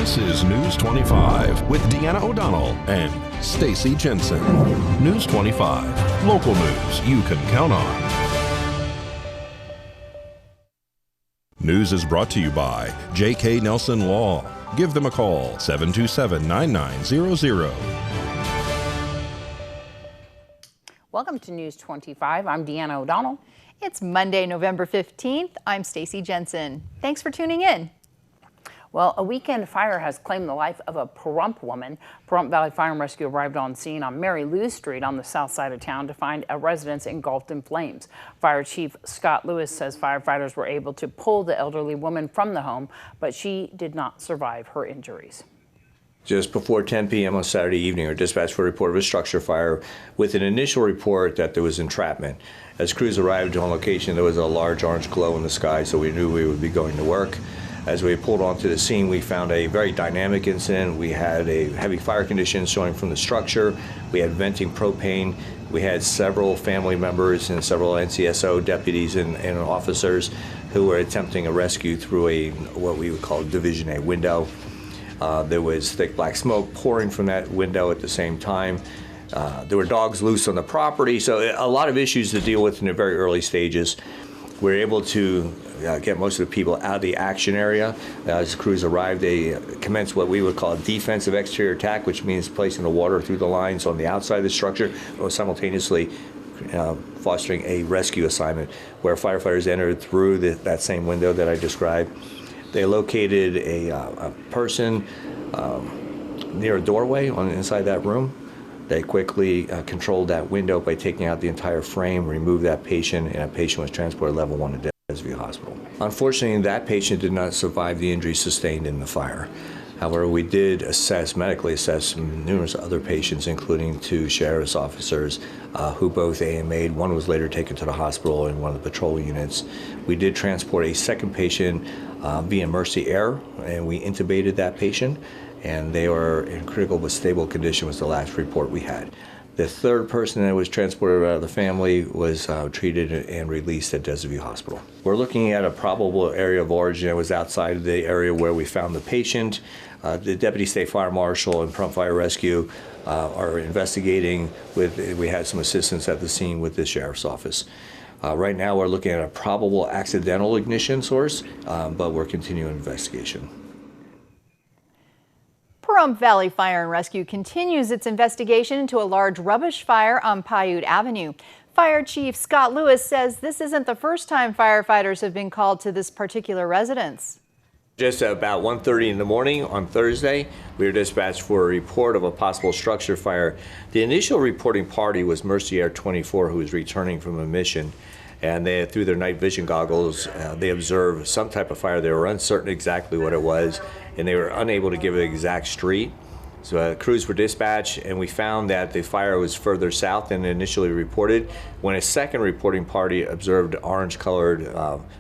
This is News 25 with Deanna O'Donnell and Stacy Jensen. News 25, local news you can count on. News is brought to you by J.K. Nelson Law. Give them a call, 727-9900. Welcome to News 25. I'm Deanna O'Donnell. It's Monday, November 15th. I'm Stacy Jensen. Thanks for tuning in. Well, a weekend fire has claimed the life of a Pahrump woman. Pahrump Valley Fire and Rescue arrived on scene on Mary Lou Street on the south side of town to find a residence engulfed in flames. Fire Chief Scott Lewis says firefighters were able to pull the elderly woman from the home, but she did not survive her injuries. Just before 10 p.m. on Saturday evening, our dispatch for a report of a structure fire with an initial report that there was entrapment. As crews arrived on location, there was a large orange glow in the sky, so we knew we would be going to work. As we pulled onto the scene, we found a very dynamic incident. We had a heavy fire conditions showing from the structure. We had venting propane. We had several family members and several NCSO deputies and officers who were attempting a rescue through what we would call a Division A window. There was thick black smoke pouring from that window at the same time. There were dogs loose on the property, so a lot of issues to deal with in the very early stages. We were able to get most of the people out of the action area. As crews arrived, they commenced what we would call a defensive exterior attack, which means placing the water through the lines on the outside of the structure, while simultaneously fostering a rescue assignment where firefighters entered through that same window that I described. They located a person near a doorway on inside that room. They quickly controlled that window by taking out the entire frame, removed that patient, and that patient was transported level 1 to Desview Hospital. Unfortunately, that patient did not survive the injuries sustained in the fire. However, we did medically assess numerous other patients, including 2 sheriff's officers who both AMA'd. One was later taken to the hospital in one of the patrol units. We did transport a second patient via Mercy Air, and we intubated that patient, and they were in critical but stable condition was the last report we had. The third person that was transported out of the family was treated and released at Desview Hospital. We're looking at a probable area of origin that was outside of the area where we found the patient. The Deputy State Fire Marshal and Pahrump Fire Rescue are investigating. We had some assistance at the scene with the Sheriff's Office. Right now we're looking at a probable accidental ignition source, but we're continuing investigation. Pahrump Valley Fire and Rescue continues its investigation into a large rubbish fire on Paiute Avenue. Fire Chief Scott Lewis says this isn't the first time firefighters have been called to this particular residence. Just about 1:30 in the morning on Thursday, we were dispatched for a report of a possible structure fire. The initial reporting party was Mercy Air 24, who was returning from a mission, and they, through their night vision goggles, they observed some type of fire. They were uncertain exactly what it was, and they were unable to give an exact street. So crews were dispatched, and we found that the fire was further south than initially reported, when a second reporting party observed orange-colored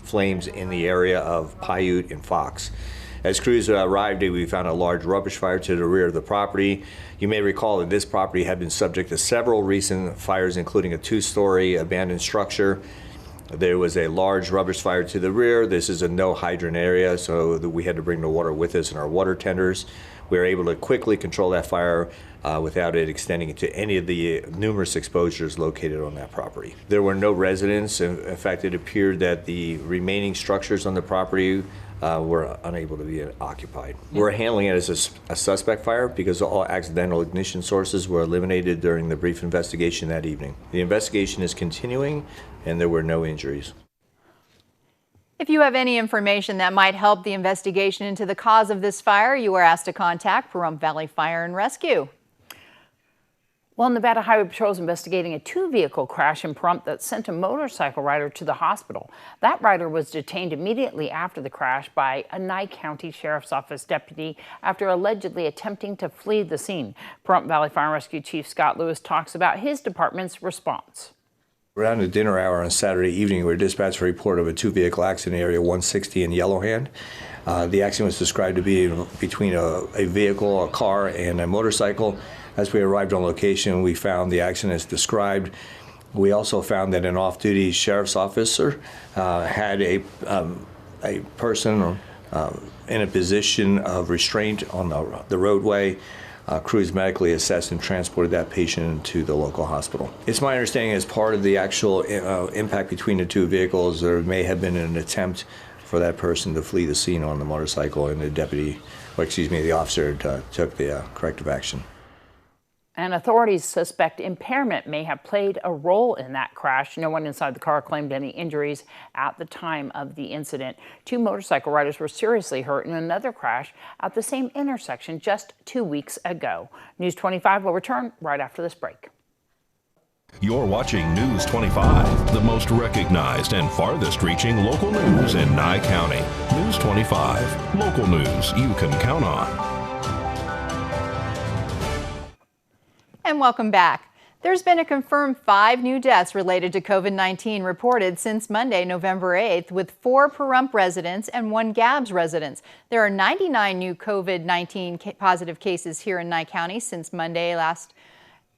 flames in the area of Paiute and Fox. As crews arrived, we found a large rubbish fire to the rear of the property. You may recall that this property had been subject to several recent fires, including a 2-story abandoned structure. There was a large rubbish fire to the rear. This is a no hydrant area, so we had to bring the water with us in our water tenders. We were able to quickly control that fire without it extending into any of the numerous exposures located on that property. There were no residents. In fact, it appeared that the remaining structures on the property were unable to be occupied. We're handling it as a suspect fire because all accidental ignition sources were eliminated during the brief investigation that evening. The investigation is continuing, and there were no injuries. If you have any information that might help the investigation into the cause of this fire, you are asked to contact Pahrump Valley Fire and Rescue. Well, Nevada Highway Patrol is investigating a 2-vehicle crash in Pahrump that sent a motorcycle rider to the hospital. That rider was detained immediately after the crash by a Nye County Sheriff's Office deputy after allegedly attempting to flee the scene. Pahrump Valley Fire and Rescue Chief Scott Lewis talks about his department's response. Around the dinner hour on Saturday evening, we were dispatched a report of a 2-vehicle accident in Area 160 in Yellowhand. The accident was described to be between a vehicle, a car, and a motorcycle. As we arrived on location, we found the accident as described. We also found that an off-duty sheriff's officer had a person in a position of restraint on the roadway. Crews medically assessed and transported that patient to the local hospital. It's my understanding as part of the actual impact between the two vehicles, there may have been an attempt for that person to flee the scene on the motorcycle, and the officer took the corrective action. And authorities suspect impairment may have played a role in that crash. No one inside the car claimed any injuries at the time of the incident. 2 motorcycle riders were seriously hurt in another crash at the same intersection just 2 weeks ago. News 25 will return right after this break. You're watching News 25, the most recognized and farthest reaching local news in Nye County. News 25, local news you can count on. And welcome back. There's been a confirmed 5 new deaths related to COVID-19 reported since Monday, November 8th, with 4 Pahrump residents and 1 Gabbs residents. There are 99 new COVID-19 positive cases here in Nye County since Monday last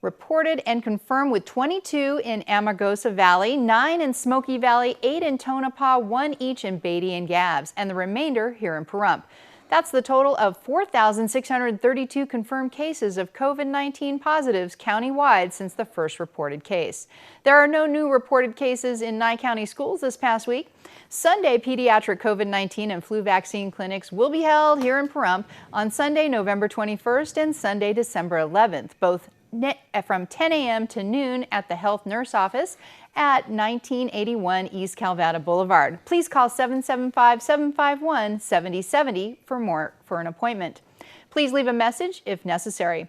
reported and confirmed, with 22 in Amargosa Valley, 9 in Smoky Valley, 8 in Tonopah, 1 each in Beatty and Gabbs, and the remainder here in Pahrump. That's the total of 4,632 confirmed cases of COVID-19 positives countywide since the first reported case. There are no new reported cases in Nye County schools this past week. Sunday, pediatric COVID-19 and flu vaccine clinics will be held here in Pahrump on Sunday, November 21st and Sunday, December 11th, both from 10 a.m. to noon at the Health Nurse Office at 1981 East Calvada Boulevard. Please call 775-751-7070 for an appointment. Please leave a message if necessary.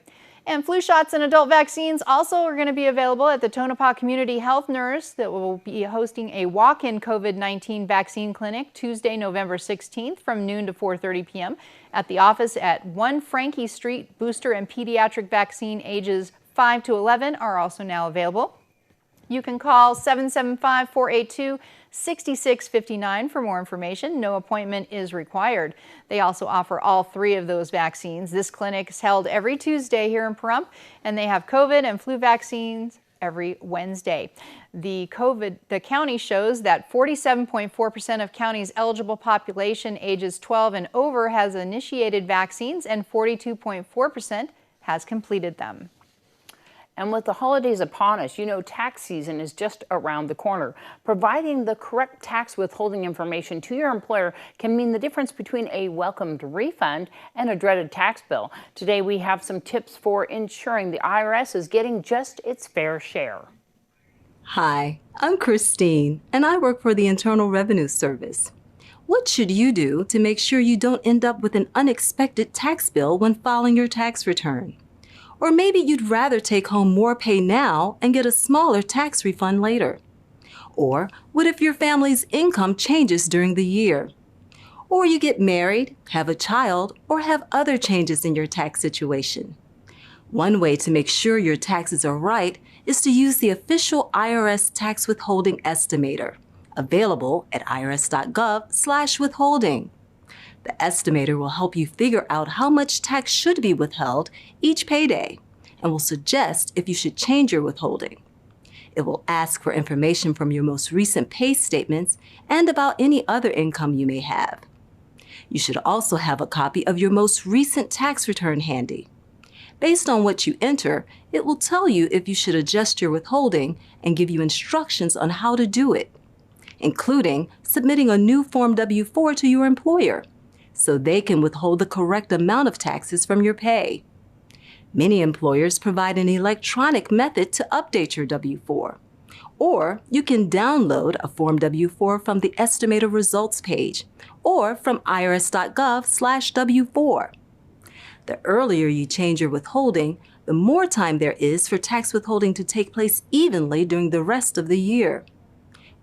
And flu shots and adult vaccines also are going to be available at the Tonopah Community Health Nurse that will be hosting a walk-in COVID-19 vaccine clinic Tuesday, November 16th from noon to 4:30 p.m. at the office at 1 Frankie Street. Booster and pediatric vaccine ages 5 to 11 are also now available. You can call 775-482-6659 for more information. No appointment is required. They also offer all 3 of those vaccines. This clinic is held every Tuesday here in Pahrump, and they have COVID and flu vaccines every Wednesday. The county shows that 47.4% of county's eligible population ages 12 and over has initiated vaccines, and 42.4% has completed them. And with the holidays upon us, you know tax season is just around the corner. Providing the correct tax withholding information to your employer can mean the difference between a welcomed refund and a dreaded tax bill. Today we have some tips for ensuring the IRS is getting just its fair share. Hi, I'm Christine, and I work for the Internal Revenue Service. What should you do to make sure you don't end up with an unexpected tax bill when filing your tax return? Or maybe you'd rather take home more pay now and get a smaller tax refund later. Or what if your family's income changes during the year? Or you get married, have a child, or have other changes in your tax situation. One way to make sure your taxes are right is to use the official IRS tax withholding estimator, available at irs.gov/withholding. The estimator will help you figure out how much tax should be withheld each payday and will suggest if you should change your withholding. It will ask for information from your most recent pay statements and about any other income you may have. You should also have a copy of your most recent tax return handy. Based on what you enter, it will tell you if you should adjust your withholding and give you instructions on how to do it, including submitting a new Form W-4 to your employer, so they can withhold the correct amount of taxes from your pay. Many employers provide an electronic method to update your W-4, or you can download a Form W-4 from the Estimator Results page or from irs.gov/W4. The earlier you change your withholding, the more time there is for tax withholding to take place evenly during the rest of the year.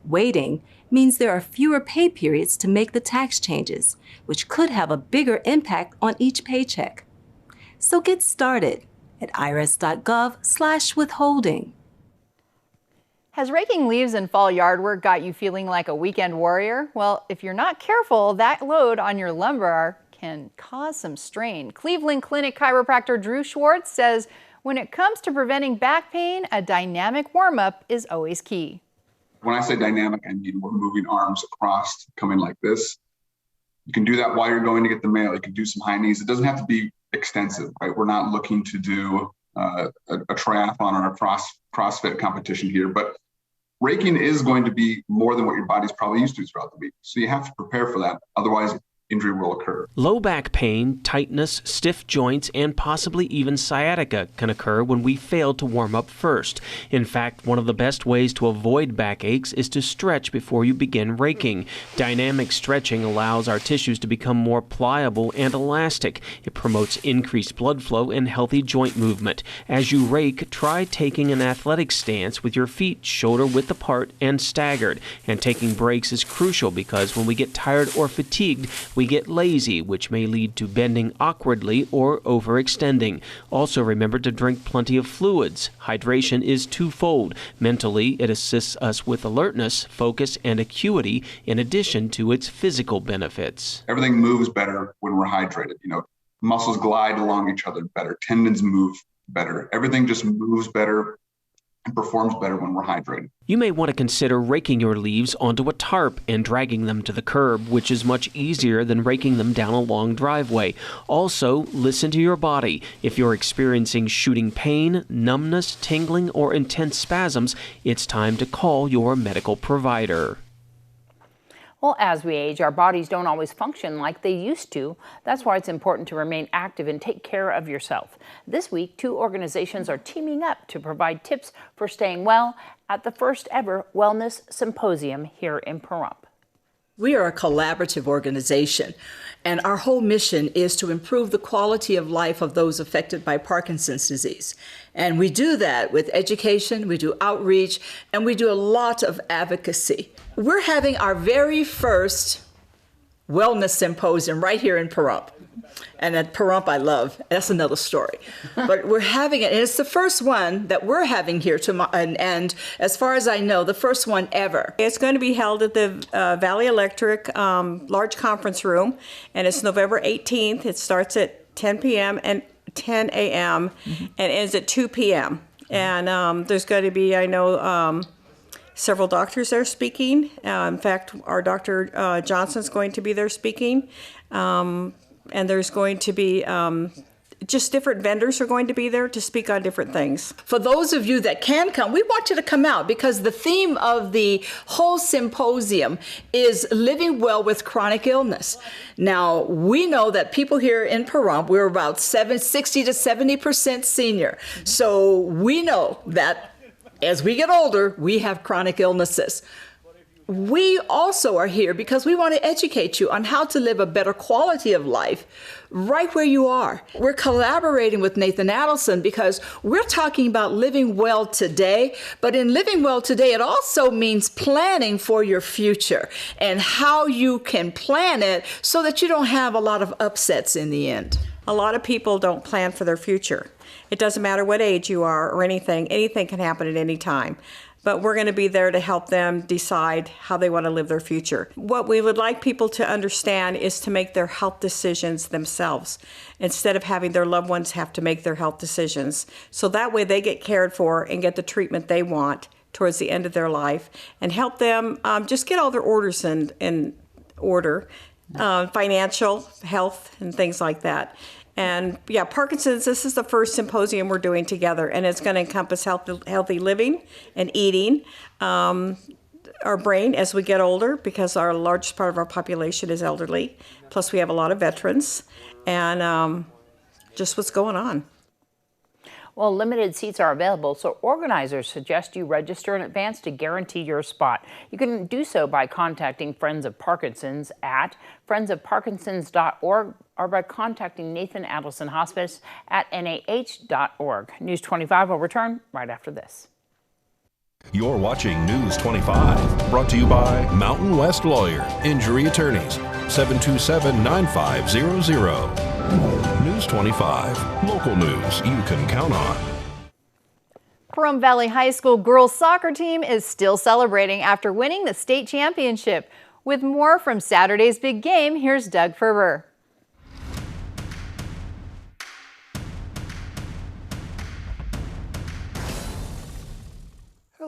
Waiting means there are fewer pay periods to make the tax changes, which could have a bigger impact on each paycheck. So get started at irs.gov/withholding. Has raking leaves and fall yard work got you feeling like a weekend warrior? Well, if you're not careful, that load on your lumbar can cause some strain. Cleveland Clinic chiropractor Drew Schwartz says when it comes to preventing back pain, a dynamic warm-up is always key. When I say dynamic, I mean we're moving arms across, coming like this. You can do that while you're going to get the mail. You can do some high knees. It doesn't have to be extensive, right? We're not looking to do a triathlon or a CrossFit competition here, but raking is going to be more than what your body's probably used to throughout the week. So you have to prepare for that. Otherwise, injury will occur. Low back pain, tightness, stiff joints, and possibly even sciatica can occur when we fail to warm up first. In fact, one of the best ways to avoid backaches is to stretch before you begin raking. Dynamic stretching allows our tissues to become more pliable and elastic. It promotes increased blood flow and healthy joint movement. As you rake, try taking an athletic stance with your feet shoulder width apart and staggered. And taking breaks is crucial because when we get tired or fatigued, we get lazy, which may lead to bending awkwardly or overextending. Also, remember to drink plenty of fluids. Hydration is twofold. Mentally, it assists us with alertness, focus, and acuity, in addition to its physical benefits. Everything moves better when we're hydrated. Muscles glide along each other better. Tendons move better. Everything just moves better and performs better when we're hydrated. You may want to consider raking your leaves onto a tarp and dragging them to the curb, which is much easier than raking them down a long driveway. Also, listen to your body. If you're experiencing shooting pain, numbness, tingling, or intense spasms, it's time to call your medical provider. Well, as we age, our bodies don't always function like they used to. That's why it's important to remain active and take care of yourself. This week, 2 organizations are teaming up to provide tips for staying well at the first ever Wellness Symposium here in Pahrump. We are a collaborative organization, and our whole mission is to improve the quality of life of those affected by Parkinson's disease. And we do that with education, we do outreach, and we do a lot of advocacy. We're having our very first Wellness Symposium right here in Pahrump. And at Pahrump, I love. That's another story. But we're having it, and it's the first one that we're having here, and as far as I know, the first one ever. It's going to be held at the Valley Electric large conference room, and it's November 18th. It starts at 10 p.m. and 10 a.m. And ends at 2 p.m. And there's going to be, I know, several doctors there speaking. In fact, our Dr. Johnson's going to be there speaking. And there's going to be just different vendors are going to be there to speak on different things. For those of you that can come, we want you to come out because the theme of the whole symposium is living well with chronic illness. Now, we know that people here in Pahrump, we're about 60 to 70% senior. So we know that as we get older, we have chronic illnesses. We also are here because we want to educate you on how to live a better quality of life right where you are. We're collaborating with Nathan Adelson because we're talking about living well today, but in living well today, it also means planning for your future and how you can plan it so that you don't have a lot of upsets in the end. A lot of people don't plan for their future. It doesn't matter what age you are or anything can happen at any time. But we're going to be there to help them decide how they want to live their future. What we would like people to understand is to make their health decisions themselves instead of having their loved ones have to make their health decisions. So that way they get cared for and get the treatment they want towards the end of their life and help them just get all their orders in order, financial, health, and things like that. And yeah, Parkinson's, this is the first symposium we're doing together, and it's going to encompass healthy living and eating, our brain as we get older, because our largest part of our population is elderly. Plus we have a lot of veterans, and just what's going on. Well, limited seats are available, so organizers suggest you register in advance to guarantee your spot. You can do so by contacting Friends of Parkinson's at friendsofparkinsons.org or by contacting Nathan Adelson Hospice at nah.org. News 25 will return right after this. You're watching News 25, brought to you by Mountain West Lawyer, Injury Attorneys, 727-9500. News 25, local news you can count on. Pahrump Valley High School girls soccer team is still celebrating after winning the state championship. With more from Saturday's big game, here's Doug Ferber.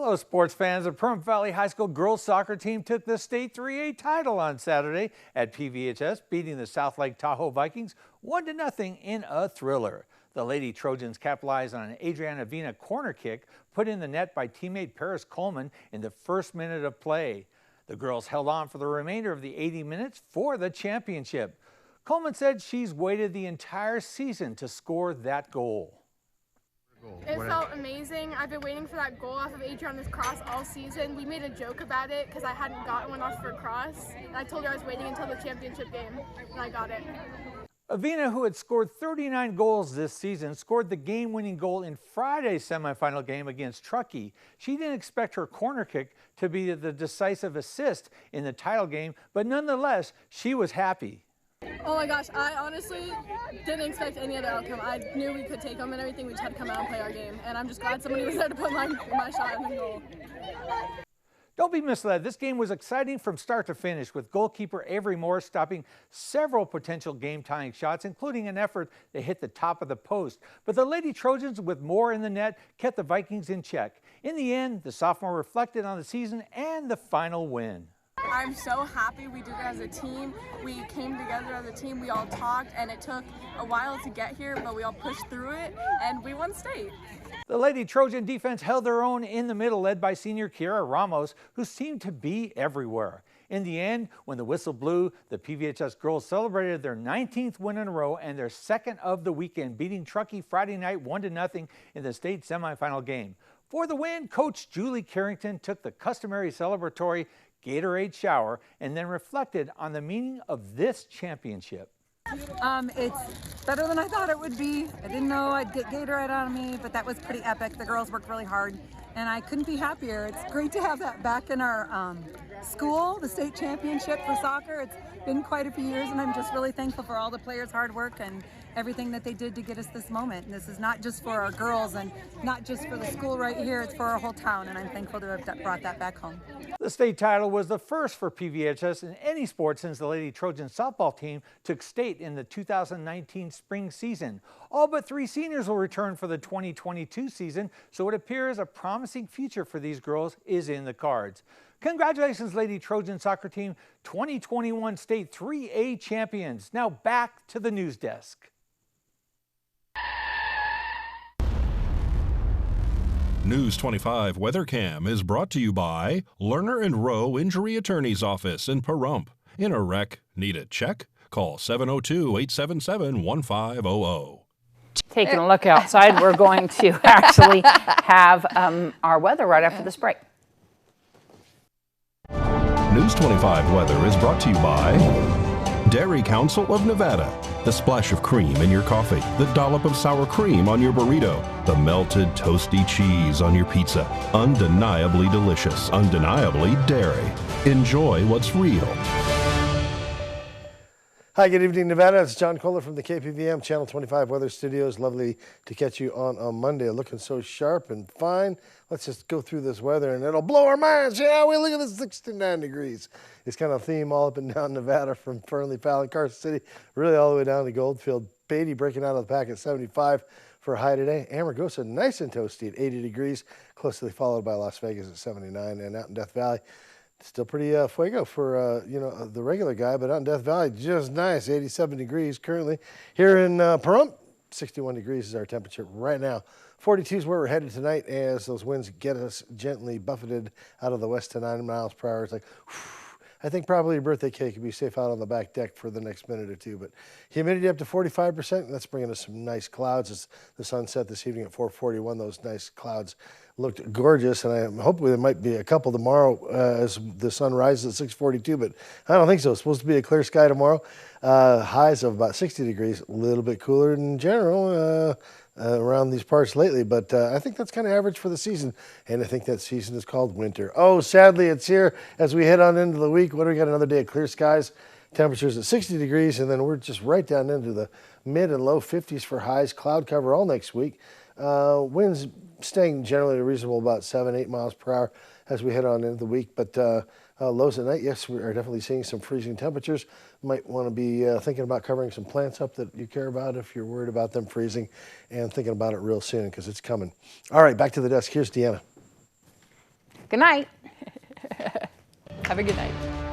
Hello, sports fans. The Pahrump Valley High School girls soccer team took the state 3A title on Saturday at PVHS, beating the South Lake Tahoe Vikings 1-0 in a thriller. The Lady Trojans capitalized on an Adriana Vina corner kick put in the net by teammate Paris Coleman in the first minute of play. The girls held on for the remainder of the 80 minutes for the championship. Coleman said she's waited the entire season to score that goal. It felt amazing. I've been waiting for that goal off of Adriana's cross all season. We made a joke about it because I hadn't gotten one off her cross. And I told her I was waiting until the championship game, and I got it. Avina, who had scored 39 goals this season, scored the game-winning goal in Friday's semifinal game against Truckee. She didn't expect her corner kick to be the decisive assist in the title game, but nonetheless, she was happy. Oh my gosh, I honestly didn't expect any other outcome. I knew we could take them and everything. We just had to come out and play our game. And I'm just glad somebody was there to put my shot in the goal. Don't be misled. This game was exciting from start to finish, with goalkeeper Avery Moore stopping several potential game-tying shots, including an effort that hit the top of the post. But the Lady Trojans, with Moore in the net, kept the Vikings in check. In the end, the sophomore reflected on the season and the final win. I'm so happy we did it as a team. We came together as a team, we all talked, and it took a while to get here, but we all pushed through it, and we won state. The Lady Trojan defense held their own in the middle, led by senior Kiara Ramos, who seemed to be everywhere. In the end, when the whistle blew, the PVHS girls celebrated their 19th win in a row and their second of the weekend, beating Truckee Friday night 1-0 in the state semifinal game. For the win, Coach Julie Carrington took the customary celebratory Gatorade shower and then reflected on the meaning of this championship. It's better than I thought it would be. I didn't know I'd get Gatorade on me, but that was pretty epic. The girls worked really hard, and I couldn't be happier. It's great to have that back in our school, the state championship for soccer. It's been quite a few years, and I'm just really thankful for all the players' hard work and everything that they did to get us this moment. And this is not just for our girls and not just for the school right here, it's for our whole town, and I'm thankful to have brought that back home. The state title was the first for PVHS in any sport since the Lady Trojan softball team took state in the 2019 spring season. All but 3 seniors will return for the 2022 season, so it appears a promising future for these girls is in the cards. Congratulations, Lady Trojan soccer team, 2021 state 3A champions. Now back to the news desk. News 25 WeatherCam is brought to you by Lerner and Rowe Injury Attorney's Office in Pahrump. In a wreck, need a check? Call 702-877-1500. Taking a look outside, we're going to actually have our weather right after this break. News 25 weather is brought to you by Dairy Council of Nevada. The splash of cream in your coffee, the dollop of sour cream on your burrito, the melted toasty cheese on your pizza. Undeniably delicious, undeniably dairy. Enjoy what's real. Hi, good evening, Nevada. It's John Kohler from the KPVM Channel 25 Weather Studios. Lovely to catch you on a Monday. Looking so sharp and fine. Let's just go through this weather and it'll blow our minds. Yeah, we look at this 69 degrees. It's kind of a theme all up and down Nevada, from Fernley, Fallon, Carson City, really all the way down to Goldfield. Beatty breaking out of the pack at 75 for a high today. Amargosa nice and toasty at 80 degrees, closely followed by Las Vegas at 79, and out in Death Valley, still pretty fuego for, the regular guy, but out in Death Valley, just nice, 87 degrees currently. Here in Pahrump, 61 degrees is our temperature right now. 42 is where we're headed tonight as those winds get us gently buffeted out of the west to 9 miles per hour. It's like, whew. I think probably your birthday cake would be safe out on the back deck for the next minute or two. But humidity up to 45%. That's bringing us some nice clouds. As the sun set this evening at 4:41, those nice clouds looked gorgeous. And I hopefully there might be a couple tomorrow as the sun rises at 6:42. But I don't think so. It's supposed to be a clear sky tomorrow. Highs of about 60 degrees. A little bit cooler in general around these parts lately, but I think that's kind of average for the season, and I think that season is called winter. Oh, sadly, it's here as we head on into the week. What do we got? Another day of clear skies, temperatures at 60 degrees, and then we're just right down into the mid and low 50s for highs. Cloud cover all next week. Winds staying generally reasonable, about 7-8 miles per hour as we head on into the week, but lows at night, yes, we are definitely seeing some freezing temperatures. Might want to be thinking about covering some plants up that you care about if you're worried about them freezing, and thinking about it real soon because it's coming. All right, back to the desk. Here's Deanna. Good night. Have a good night.